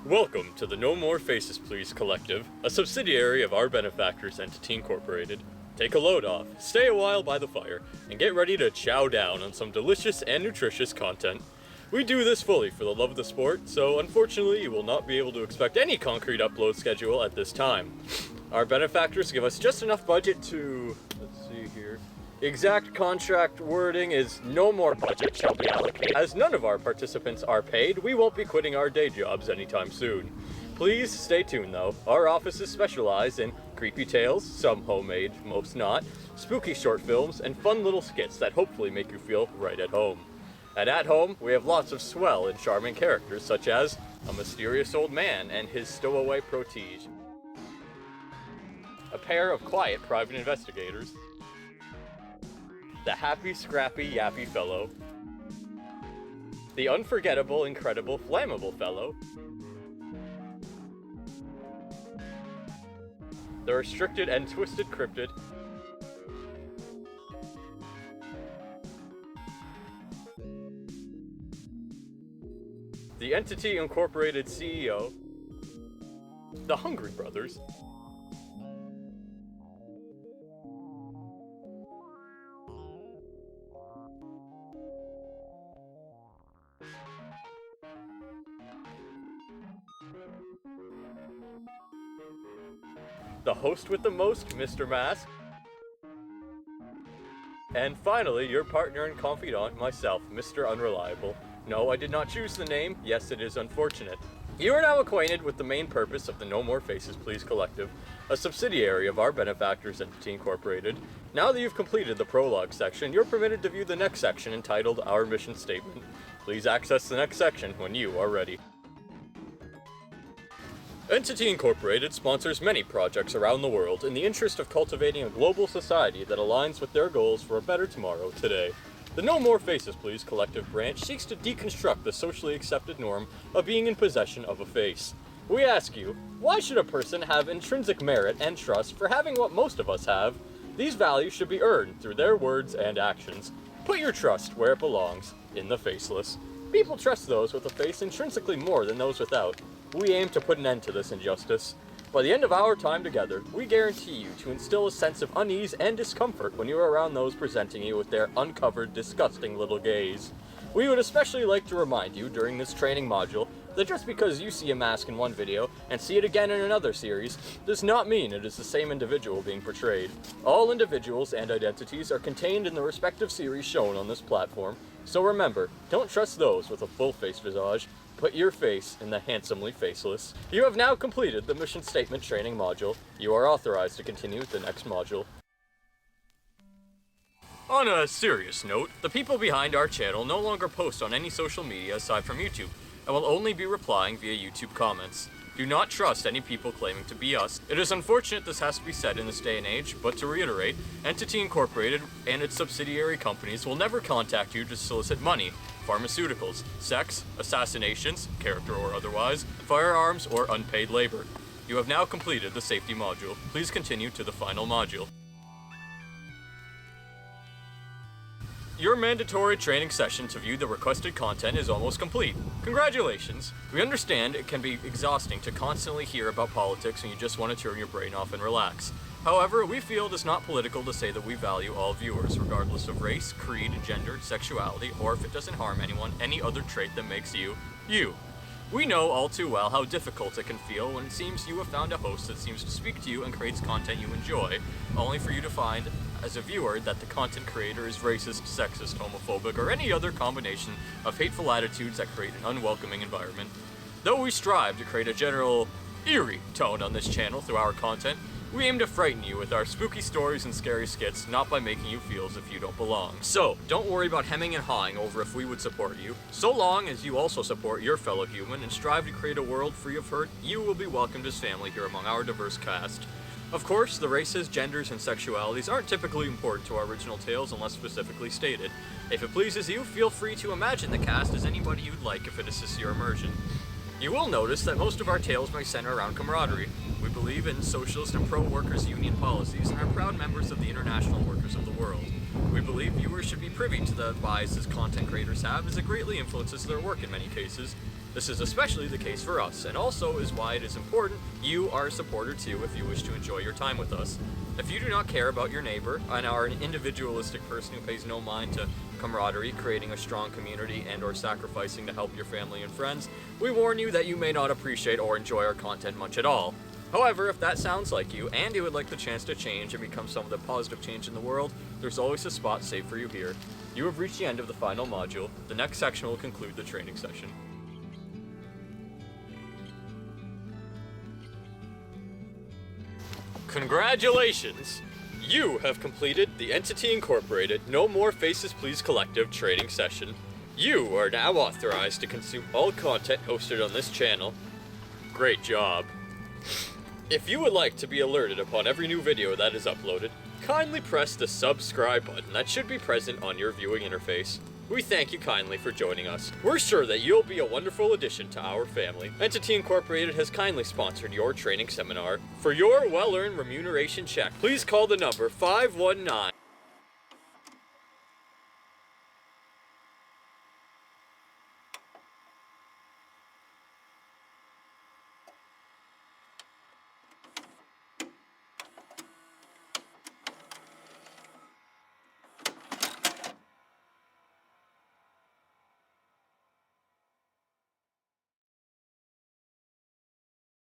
Welcome to the No More Faces Please Collective, a subsidiary of Our Benefactors Entity Incorporated. Take a load off, stay a while by the fire, and get ready to chow down on some delicious and nutritious content. We do this fully for the love of the sport, so unfortunately you will not be able to expect any concrete upload schedule at this time. Our benefactors give us just enough budget to... let's see here... Exact contract wording is no more budget shall be allocated. As none of our participants are paid, we won't be quitting our day jobs anytime soon. Please stay tuned though. Our offices specialize in creepy tales, some homemade, most not, spooky short films, and fun little skits that hopefully make you feel right at home. And at home, we have lots of swell and charming characters such as a mysterious old man and his stowaway protege, a pair of quiet private investigators, the happy, scrappy, yappy fellow, the unforgettable, incredible, flammable fellow, the restricted and twisted cryptid, the Entity Incorporated CEO, the Hungry Brothers, the host with the most, Mr. Mask, and finally, your partner and confidant, myself, Mr. Unreliable. No, I did not choose the name. Yes, it is unfortunate. You are now acquainted with the main purpose of the No More Faces Please Collective, a subsidiary of Our Benefactors Entity Incorporated. Now that you've completed the prologue section, you're permitted to view the next section entitled Our Mission Statement. Please access the next section when you are ready. Entity Incorporated sponsors many projects around the world in the interest of cultivating a global society that aligns with their goals for a better tomorrow today. The No More Faces Please collective branch seeks to deconstruct the socially accepted norm of being in possession of a face. We ask you, why should a person have intrinsic merit and trust for having what most of us have? These values should be earned through their words and actions. Put your trust where it belongs, in the faceless. People trust those with a face intrinsically more than those without. We aim to put an end to this injustice. By the end of our time together, we guarantee you to instill a sense of unease and discomfort when you are around those presenting you with their uncovered, disgusting little gaze. We would especially like to remind you during this training module that just because you see a mask in one video and see it again in another series does not mean it is the same individual being portrayed. All individuals and identities are contained in the respective series shown on this platform, so remember, don't trust those with a full-face visage. Put your face in the handsomely faceless. You have now completed the mission statement training module. You are authorized to continue with the next module. On a serious note, the people behind our channel no longer post on any social media aside from YouTube, and will only be replying via YouTube comments. Do not trust any people claiming to be us. It is unfortunate this has to be said in this day and age, but to reiterate, Entity Incorporated and its subsidiary companies will never contact you to solicit money, pharmaceuticals, sex, assassinations, character or otherwise, firearms, or unpaid labor. You have now completed the safety module. Please continue to the final module. Your mandatory training session to view the requested content is almost complete. Congratulations! We understand it can be exhausting to constantly hear about politics and you just want to turn your brain off and relax. However, we feel it is not political to say that we value all viewers, regardless of race, creed, gender, sexuality, or if it doesn't harm anyone, any other trait that makes you, you. We know all too well how difficult it can feel when it seems you have found a host that seems to speak to you and creates content you enjoy, only for you to find, as a viewer, that the content creator is racist, sexist, homophobic, or any other combination of hateful attitudes that create an unwelcoming environment. Though we strive to create a general, eerie tone on this channel through our content, we aim to frighten you with our spooky stories and scary skits, not by making you feel as if you don't belong. So, don't worry about hemming and hawing over if we would support you. So long as you also support your fellow human and strive to create a world free of hurt, you will be welcomed as family here among our diverse cast. Of course, the races, genders, and sexualities aren't typically important to our original tales unless specifically stated. If it pleases you, feel free to imagine the cast as anybody you'd like if it assists your immersion. You will notice that most of our tales may center around camaraderie. We believe in socialist and pro-workers' union policies and are proud members of the International Workers of the World. We believe viewers should be privy to the biases content creators have, as it greatly influences their work in many cases. This is especially the case for us, and also is why it is important you are a supporter too if you wish to enjoy your time with us. If you do not care about your neighbor and are an individualistic person who pays no mind to camaraderie, creating a strong community, and or sacrificing to help your family and friends, we warn you that you may not appreciate or enjoy our content much at all. However, if that sounds like you, and you would like the chance to change and become some of the positive change in the world, there's always a spot saved for you here. You have reached the end of the final module. The next section will conclude the training session. Congratulations! You have completed the Entity Incorporated No More Faces Please Collective training session. You are now authorized to consume all content hosted on this channel. Great job. If you would like to be alerted upon every new video that is uploaded, kindly press the subscribe button that should be present on your viewing interface. We thank you kindly for joining us. We're sure that you'll be a wonderful addition to our family. Entity Incorporated has kindly sponsored your training seminar. For your well-earned remuneration check, please call the number 519.